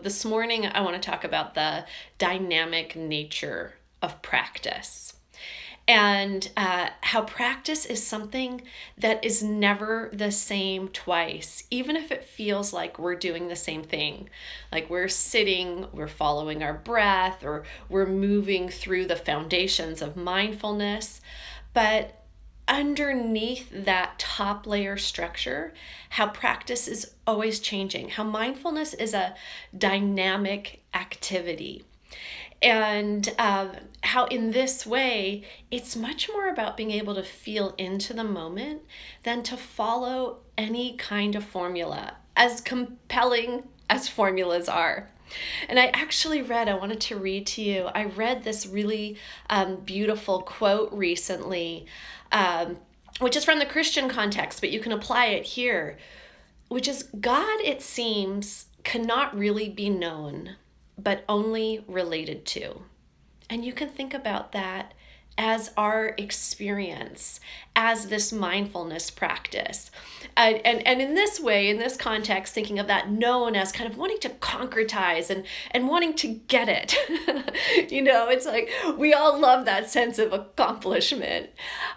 This morning, I want to talk about the dynamic nature of practice and how practice is something that is never the same twice, even if it feels like we're doing the same thing. Like we're sitting, we're following our breath, or we're moving through the foundations of mindfulness. But underneath that top layer structure, how practice is always changing, how mindfulness is a dynamic activity. And how in this way, it's much more about being able to feel into the moment than to follow any kind of formula, as compelling as formulas are. And I wanted to read to you, I read this really beautiful quote recently, which is from the Christian context, but you can apply it here, which is God, it seems, cannot really be known, but only related to. And you can think about that as our experience, as this mindfulness practice. And in this way, in this context, thinking of that known as kind of wanting to concretize and wanting to get it. It's like we all love that sense of accomplishment.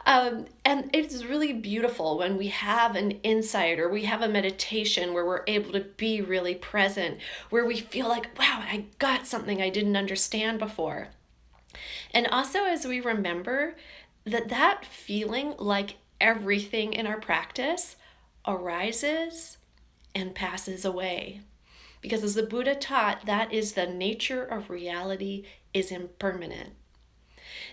And it's really beautiful when we have an insight or we have a meditation where we're able to be really present, where we feel like, wow, I got something I didn't understand before. And also as we remember that feeling, like everything in our practice, arises and passes away. Because as the Buddha taught, that is the nature of reality is impermanent.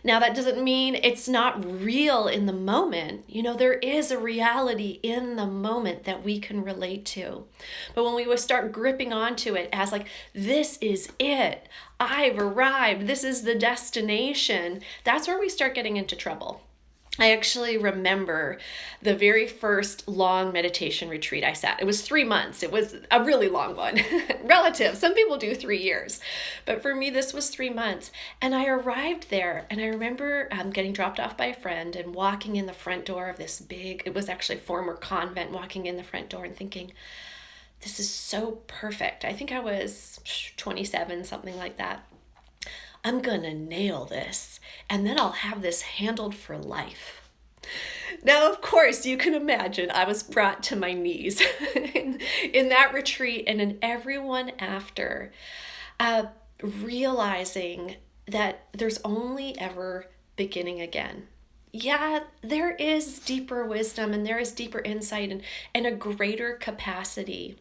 Now, that doesn't mean it's not real in the moment. There is a reality in the moment that we can relate to. But when we start gripping onto it as like, this is it, I've arrived, this is the destination, that's where we start getting into trouble. I actually remember the very first long meditation retreat I sat. It was 3 months. It was a really long one. Relative. Some people do 3 years. But for me, this was 3 months. And I arrived there. And I remember getting dropped off by a friend and walking in the front door of this it was actually a former convent, walking in the front door and thinking, this is so perfect. I think I was 27, something like that. I'm gonna nail this, and then I'll have this handled for life. Now, of course, you can imagine I was brought to my knees in that retreat and in every one after, realizing that there's only ever beginning again. Yeah, there is deeper wisdom and there is deeper insight and a greater capacity.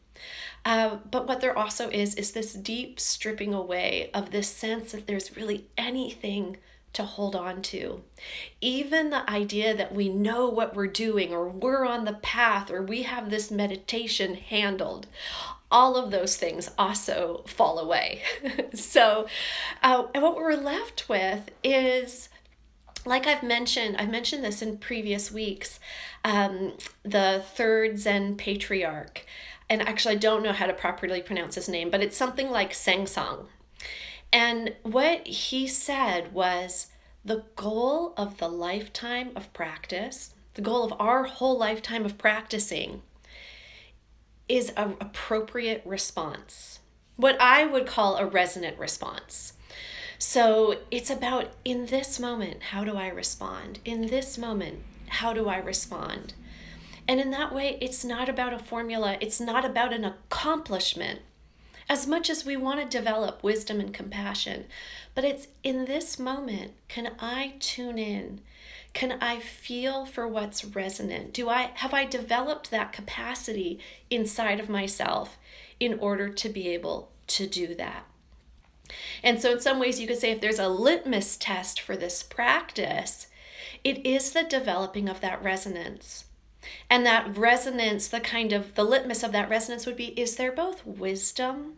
But what there also is this deep stripping away of this sense that there's really anything to hold on to. Even the idea that we know what we're doing, or we're on the path, or we have this meditation handled, all of those things also fall away. And what we're left with is, like I've mentioned this in previous weeks, the third Zen patriarch. And actually, I don't know how to properly pronounce his name, but it's something like Sangsang. And what he said was the goal of the lifetime of practice, the goal of our whole lifetime of practicing, is an appropriate response. What I would call a resonant response. So it's about, in this moment, how do I respond? In this moment, how do I respond? And in that way, it's not about a formula. It's not about an accomplishment, as much as we want to develop wisdom and compassion. But it's in this moment, can I tune in? Can I feel for what's resonant? Have I developed that capacity inside of myself in order to be able to do that? And so in some ways you could say, if there's a litmus test for this practice, it is the developing of that resonance. And that resonance, the litmus of that resonance would be, is there both wisdom,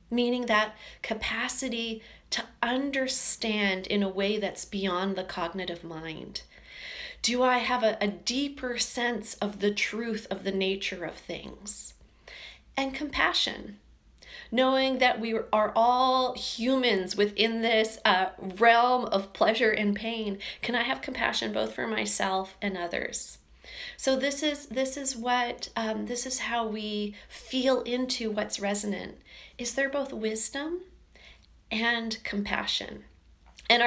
meaning that capacity to understand in a way that's beyond the cognitive mind? Do I have a deeper sense of the truth of the nature of things? And compassion, knowing that we are all humans within this realm of pleasure and pain. Can I have compassion both for myself and others? So this is how we feel into what's resonant. Is there both wisdom and compassion? And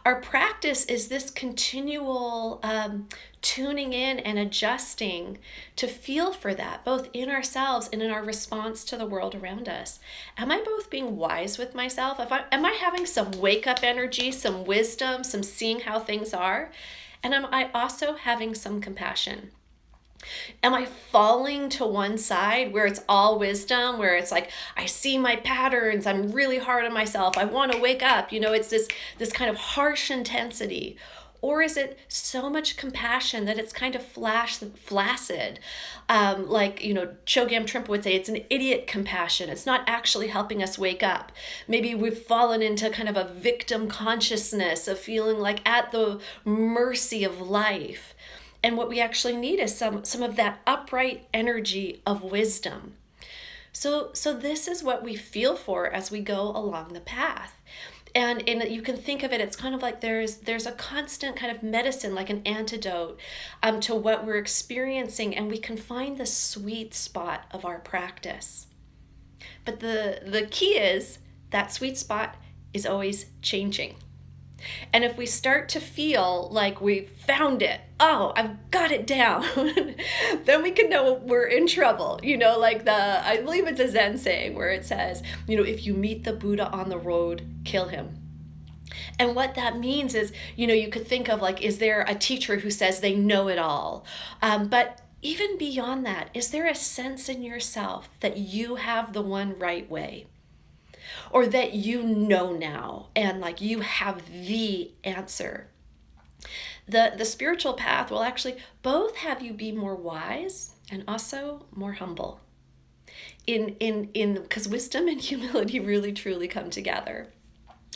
our practice is this continual tuning in and adjusting to feel for that, both in ourselves and in our response to the world around us. Am I both being wise with myself? Am I having some wake up energy, some wisdom, some seeing how things are? And am I also having some compassion? Am I falling to one side where it's all wisdom, where it's like, I see my patterns, I'm really hard on myself, I want to wake up, it's this kind of harsh intensity? Or is it so much compassion that it's kind of flaccid? Like, Chogyam Trungpa would say, it's an idiot compassion. It's not actually helping us wake up. Maybe we've fallen into kind of a victim consciousness of feeling like at the mercy of life. And what we actually need is some of that upright energy of wisdom. So this is what we feel for as we go along the path. And you can think of it, it's kind of like there's a constant kind of medicine, like an antidote to what we're experiencing, and we can find the sweet spot of our practice. But the key is that sweet spot is always changing. And if we start to feel like we've found it, oh, I've got it down, then we can know we're in trouble. I believe it's a Zen saying where it says, if you meet the Buddha on the road, kill him. And what that means is, you could think of like, is there a teacher who says they know it all? But even beyond that, is there a sense in yourself that you have the one right way? Or that now and like you have the answer? The spiritual path will actually both have you be more wise and also more humble. Because wisdom and humility really truly come together.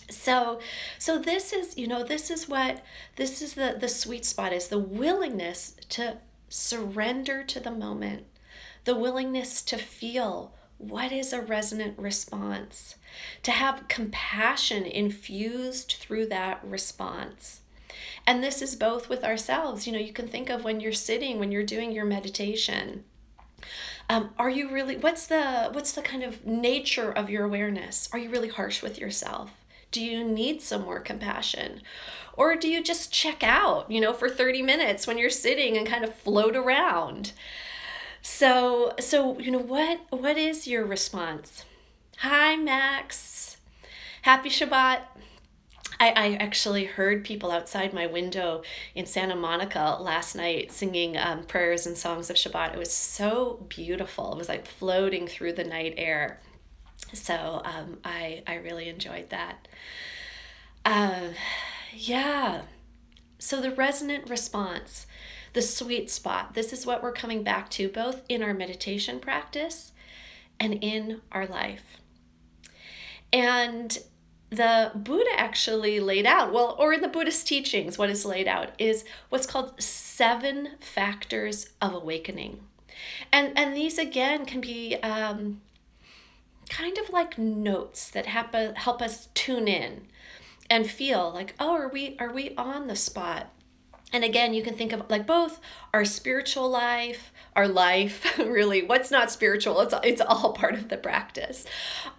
So this is the sweet spot, is the willingness to surrender to the moment, the willingness to feel what is a resonant response, to have compassion infused through that response. And this is both with ourselves. You can think of when you're sitting, when you're doing your meditation. Are you really, what's the kind of nature of your awareness? Are you really harsh with yourself? Do you need some more compassion? Or do you just check out, for 30 minutes when you're sitting and kind of float around? So what is your response? Hi, Max. Happy Shabbat. I actually heard people outside my window in Santa Monica last night singing prayers and songs of Shabbat. It was so beautiful. It was like floating through the night air. So I really enjoyed that. Yeah. So the resonant response, the sweet spot, this is what we're coming back to both in our meditation practice and in our life. And the Buddha actually laid out, or in the Buddhist teachings, what is laid out is what's called 7 factors of awakening. And these again can be kind of like notes that help us tune in and feel like, oh, are we on the spot? And again, you can think of like both our spiritual life, our life, really, what's not spiritual, it's all part of the practice.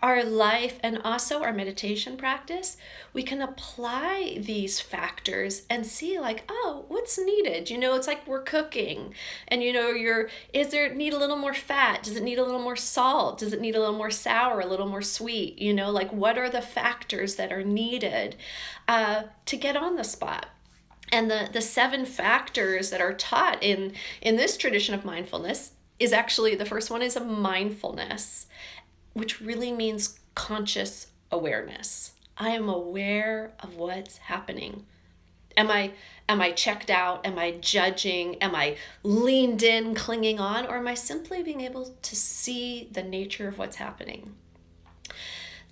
Our life and also our meditation practice, we can apply these factors and see like, oh, what's needed? It's like we're cooking and is there need a little more fat? Does it need a little more salt? Does it need a little more sour, a little more sweet? Like what are the factors that are needed to get on the spot? And the 7 factors that are taught in this tradition of mindfulness is actually, the first one is a mindfulness, which really means conscious awareness. I am aware of what's happening. Am I checked out? Am I judging? Am I leaned in, clinging on? Or am I simply being able to see the nature of what's happening?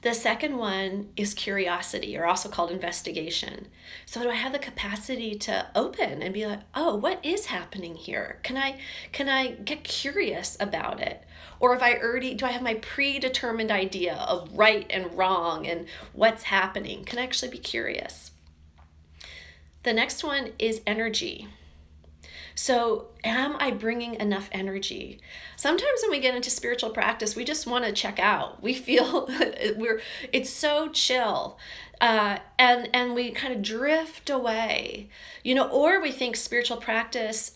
The second one is curiosity, or also called investigation. So do I have the capacity to open and be like, oh, what is happening here? Can I get curious about it? Or do I have my predetermined idea of right and wrong and what's happening? Can I actually be curious? The next one is energy. So, am I bringing enough energy? Sometimes when we get into spiritual practice, we just want to check out. We feel it's so chill, and we kind of drift away, or we think spiritual practice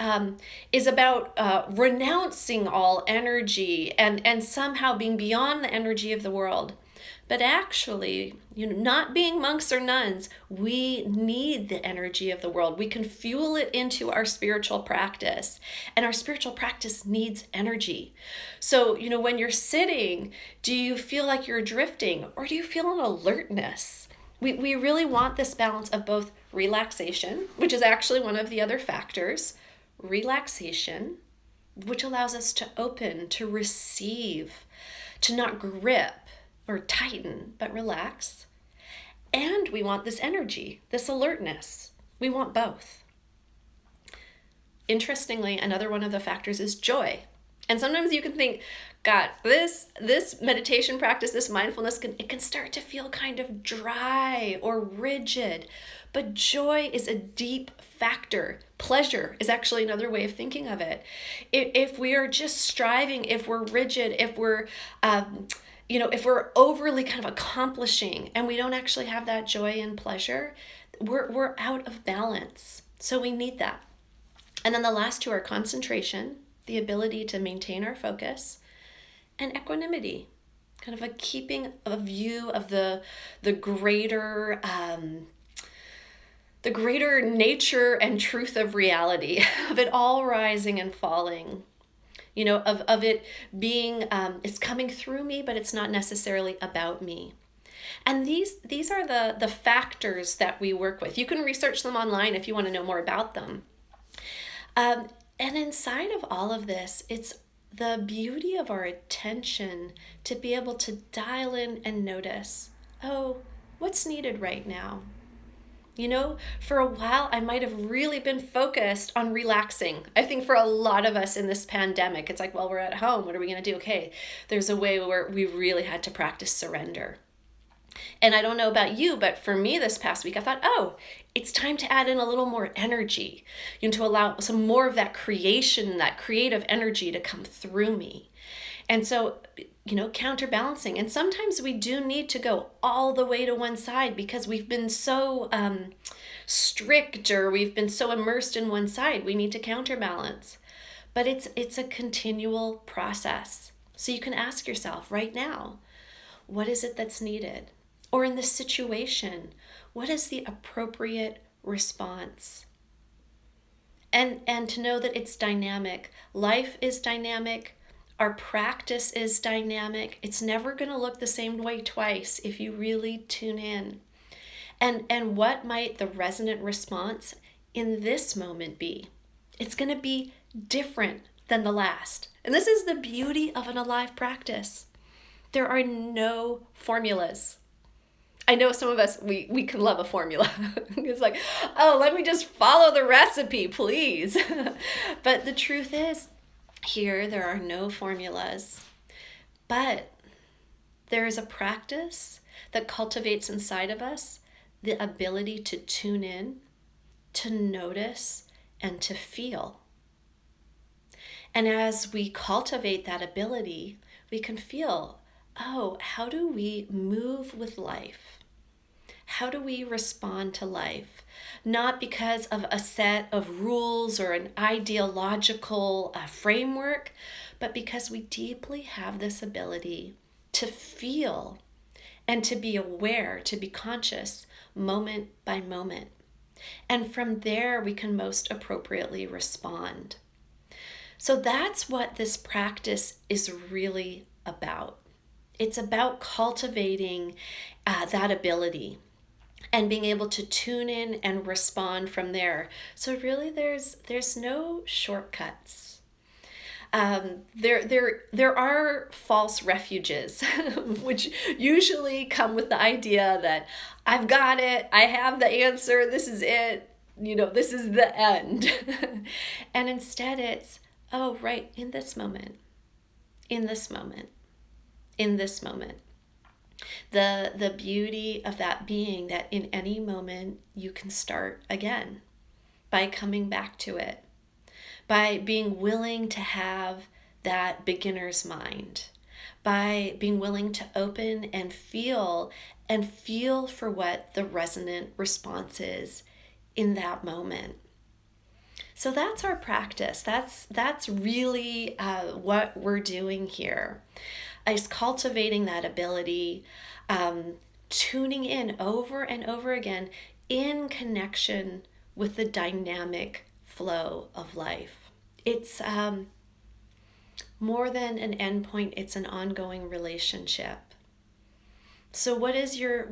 is about renouncing all energy and somehow being beyond the energy of the world. But actually, not being monks or nuns, we need the energy of the world. We can fuel it into our spiritual practice, and our spiritual practice needs energy. So, when you're sitting, do you feel like you're drifting, or do you feel an alertness? We really want this balance of both relaxation, which is actually one of the other factors, relaxation, which allows us to open, to receive, to not grip or tighten, but relax. And we want this energy, this alertness. We want both. Interestingly, another one of the factors is joy. And sometimes you can think, God, this meditation practice, this mindfulness, it can start to feel kind of dry or rigid. But joy is a deep factor. Pleasure is actually another way of thinking of it. If we are just striving, if we're rigid, if we're overly kind of accomplishing and we don't actually have that joy and pleasure, we're out of balance. So we need that. And then the last two are concentration, the ability to maintain our focus, and equanimity, kind of a keeping a view of the greater nature and truth of reality, of it all rising and falling. Of it being, it's coming through me, but it's not necessarily about me. And these are the factors that we work with. You can research them online if you want to know more about them. And inside of all of this, it's the beauty of our attention to be able to dial in and notice, what's needed right now? For a while, I might have really been focused on relaxing. I think for a lot of us in this pandemic, it's like, well, we're at home. What are we going to do? Okay, there's a way where we really had to practice surrender. And I don't know about you, but for me this past week, I thought, it's time to add in a little more energy, to allow some more of that creation, that creative energy to come through me. And so, counterbalancing. And sometimes we do need to go all the way to one side because we've been so strict, or we've been so immersed in one side. We need to counterbalance. But it's a continual process. So you can ask yourself right now, what is it that's needed? Or in this situation, what is the appropriate response? And to know that it's dynamic. Life is dynamic. Our practice is dynamic. It's never going to look the same way twice if you really tune in. And what might the resonant response in this moment be? It's going to be different than the last. And this is the beauty of an alive practice. There are no formulas. I know some of us, we can love a formula. It's like, let me just follow the recipe, please. But the truth is, here there are no formulas. But there is a practice that cultivates inside of us the ability to tune in, to notice, and to feel. And as we cultivate that ability, we can feel, how do we move with life? How do we respond to life? Not because of a set of rules or an ideological framework, but because we deeply have this ability to feel and to be aware, to be conscious, moment by moment. And from there, we can most appropriately respond. So that's what this practice is really about. It's about cultivating that ability and being able to tune in and respond from there. So really, there's no shortcuts. There are false refuges, which usually come with the idea that I've got it, I have the answer, this is it, this is the end. And instead it's, right, in this moment, in this moment, in this moment. The beauty of that being that in any moment you can start again by coming back to it, by being willing to have that beginner's mind, by being willing to open and feel for what the resonant response is in that moment. So that's our practice. That's really what we're doing here, is cultivating that ability, tuning in over and over again in connection with the dynamic flow of life. It's more than an endpoint, it's an ongoing relationship. So what is your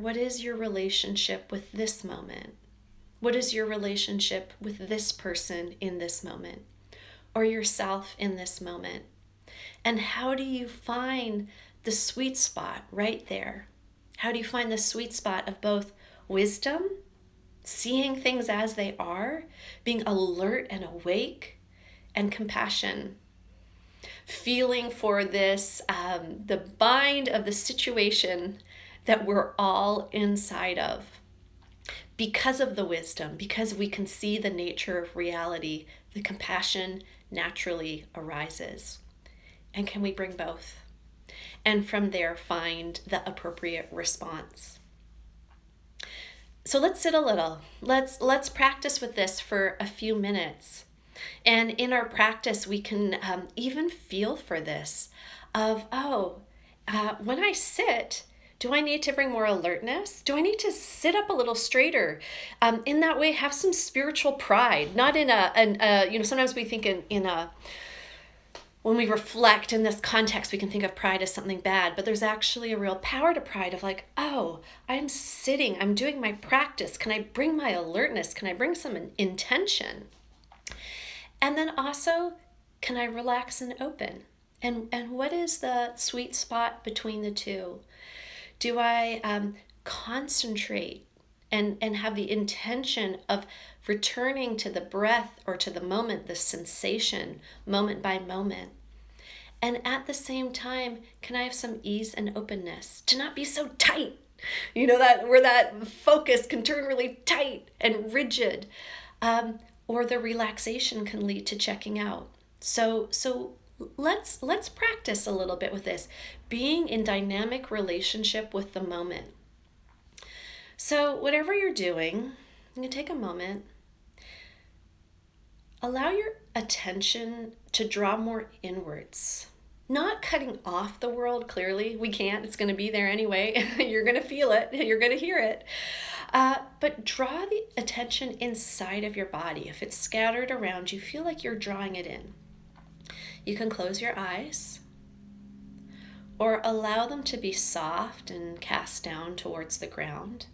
relationship with this moment? What is your relationship with this person in this moment, or yourself in this moment? And how do you find the sweet spot right there? How do you find the sweet spot of both wisdom, seeing things as they are, being alert and awake, and compassion, feeling for this, the bind of the situation that we're all inside of? Because of the wisdom, because we can see the nature of reality, the compassion naturally arises. And can we bring both? And from there, find the appropriate response. So let's sit a little. Let's practice with this for a few minutes. And in our practice, we can even feel for this of, when I sit, do I need to bring more alertness? Do I need to sit up a little straighter? In that way, have some spiritual pride, not in sometimes we think when we reflect in this context, we can think of pride as something bad, but there's actually a real power to pride of like, oh, I'm sitting, I'm doing my practice. Can I bring my alertness? Can I bring some intention? And then also, can I relax and open? And what is the sweet spot between the two? Do I concentrate and have the intention of returning to the breath or to the moment, the sensation, moment by moment? And at the same time, can I have some ease and openness to not be so tight? That where that focus can turn really tight and rigid, or the relaxation can lead to checking out. So let's practice a little bit with this, being in dynamic relationship with the moment. So whatever you're doing, you can take a moment, allow your attention to draw more inwards, not cutting off the world. Clearly we can't, it's going to be there anyway. You're going to feel it, you're going to hear it, but draw the attention inside of your body. If it's scattered around you, feel like you're drawing it in. You can close your eyes or allow them to be soft and cast down towards the ground.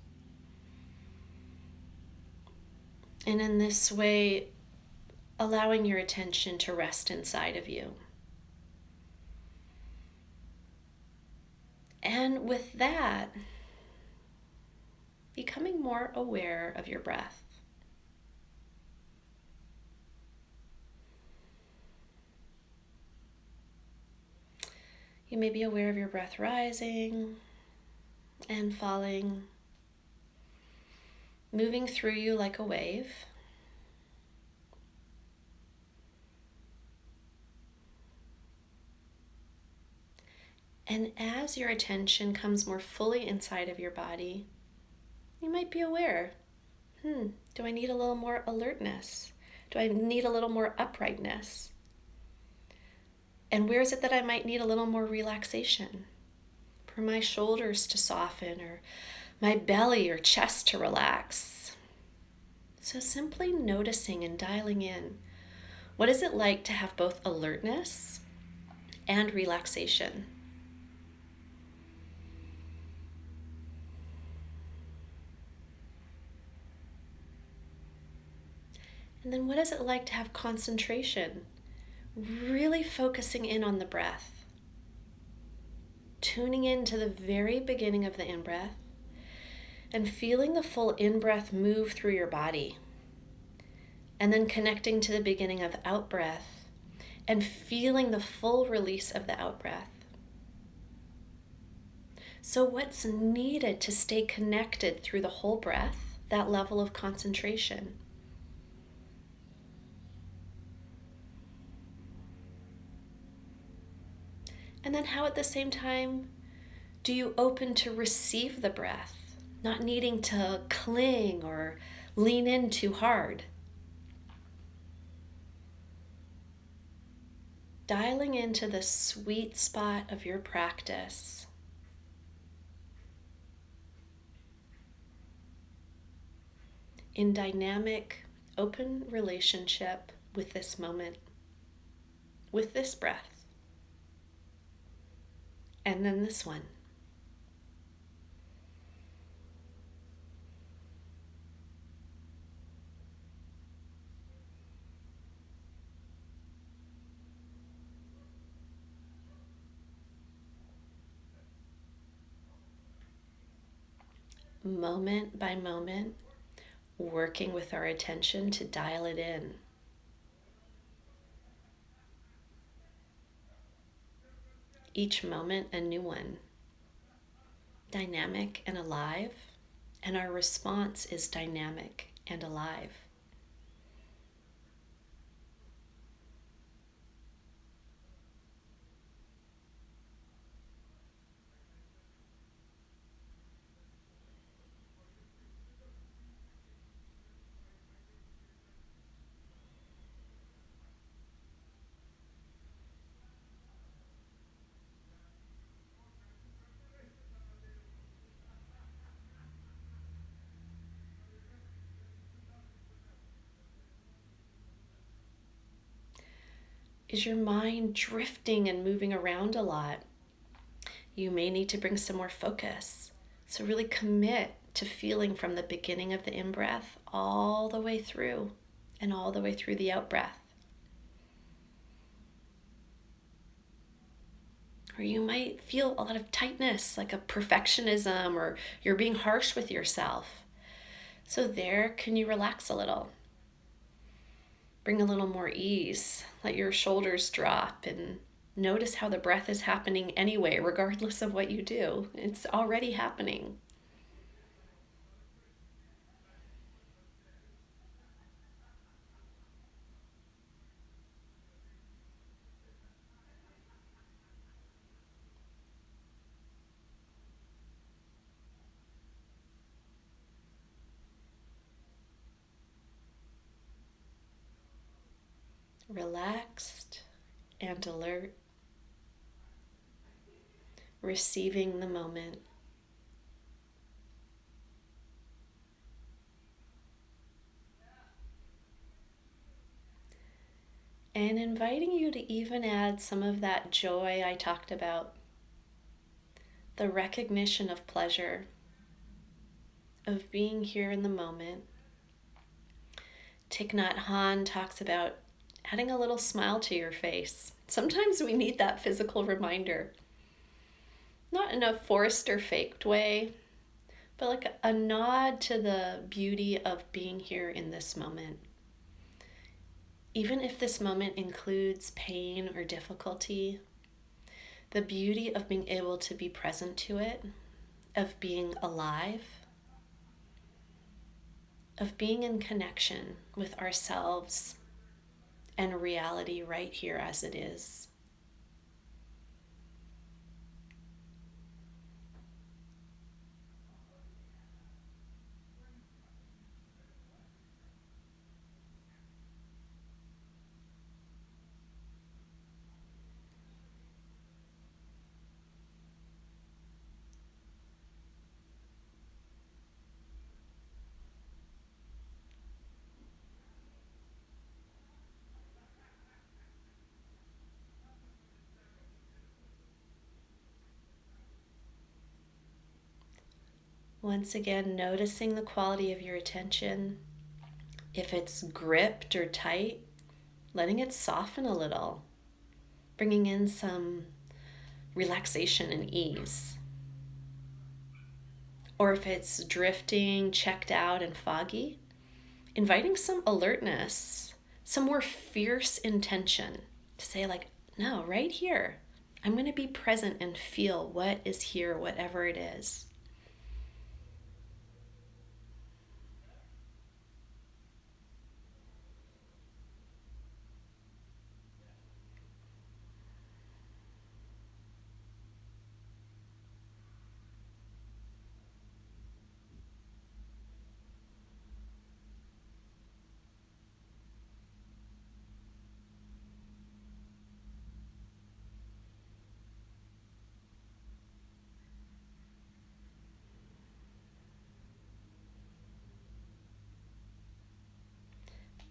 And in this way, allowing your attention to rest inside of you. And with that, becoming more aware of your breath. You may be aware of your breath rising and falling, moving through you like a wave. And as your attention comes more fully inside of your body, you might be aware, do I need a little more alertness? Do I need a little more uprightness? And where is it that I might need a little more relaxation? For my shoulders to soften, or my belly or chest to relax. So simply noticing and dialing in. What is it like to have both alertness and relaxation? And then what is it like to have concentration? Really focusing in on the breath. Tuning in to the very beginning of the in-breath and feeling the full in-breath move through your body. And then connecting to the beginning of the out-breath and feeling the full release of the out-breath. So what's needed to stay connected through the whole breath, that level of concentration? And then how at the same time do you open to receive the breath, not needing to cling or lean in too hard? Dialing into the sweet spot of your practice. In dynamic, open relationship with this moment, with this breath, and then this one. Moment by moment, working with our attention to dial it in. Each moment a new one, dynamic and alive, and our response is dynamic and alive. Is your mind drifting and moving around a lot? You may need to bring some more focus. So really commit to feeling from the beginning of the in-breath all the way through and all the way through the out-breath. Or you might feel a lot of tightness, like a perfectionism, or you're being harsh with yourself. So there, can you relax a little? Bring a little more ease. Let your shoulders drop and notice how the breath is happening anyway, regardless of what you do. It's already happening. Relaxed and alert, receiving the moment. And inviting you to even add some of that joy I talked about, the recognition of pleasure, of being here in the moment. Thich Nhat Hanh talks about adding a little smile to your face. Sometimes we need that physical reminder. Not in a forced or faked way, but like a nod to the beauty of being here in this moment. Even if this moment includes pain or difficulty, the beauty of being able to be present to it, of being alive, of being in connection with ourselves and reality right here as it is. Once again, noticing the quality of your attention. If it's gripped or tight, letting it soften a little, bringing in some relaxation and ease. Or if it's drifting, checked out, and foggy, inviting some alertness, some more fierce intention to say, like, no, right here, I'm going to be present and feel what is here, whatever it is.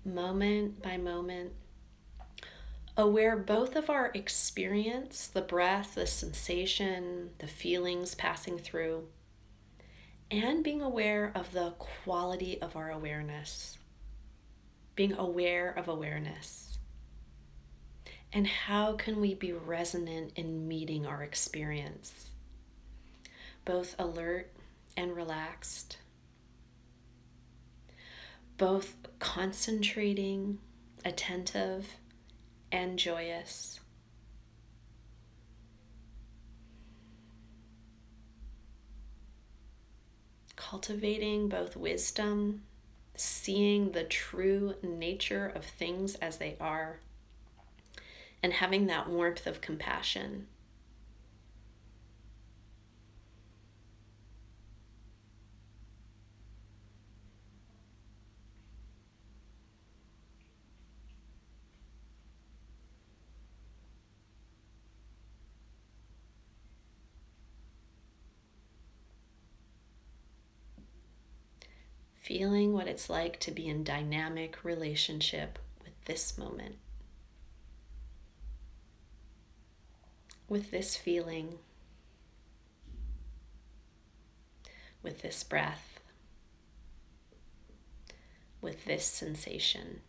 moment by moment, aware both of our experience, the breath, the sensation, the feelings passing through, and being aware of the quality of our awareness, being aware of awareness. And how can we be resonant in meeting our experience, both alert and relaxed, both concentrating, attentive, and joyous. Cultivating both wisdom, seeing the true nature of things as they are, and having that warmth of compassion. Feeling what it's like to be in dynamic relationship with this moment, with this feeling, with this breath, with this sensation.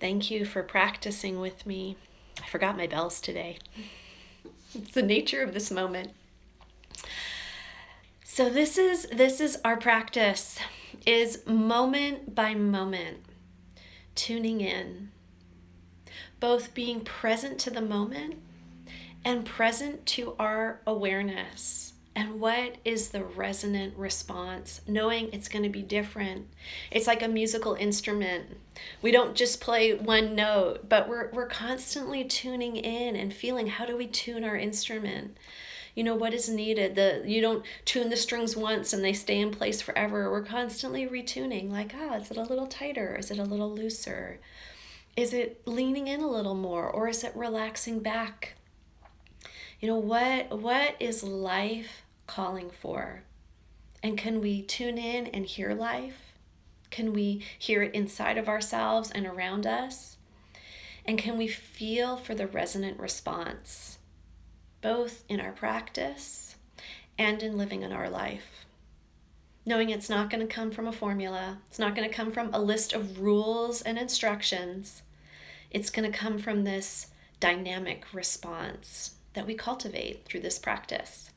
Thank you for practicing with me. I forgot my bells today. It's the nature of this moment. So this is our practice, is moment by moment tuning in, both being present to the moment and present to our awareness. And what is the resonant response? Knowing it's going to be different. It's like a musical instrument. We don't just play one note, but we're constantly tuning in and feeling, how do we tune our instrument? You know, what is needed? You don't tune the strings once and they stay in place forever. We're constantly retuning, like, is it a little tighter? Is it a little looser? Is it leaning in a little more, or is it relaxing back? You know, what is life calling for? And can we tune in and hear life? Can we hear it inside of ourselves and around us? And can we feel for the resonant response, both in our practice and in living in our life? Knowing it's not going to come from a formula. It's not going to come from a list of rules and instructions. It's going to come from this dynamic response that we cultivate through this practice.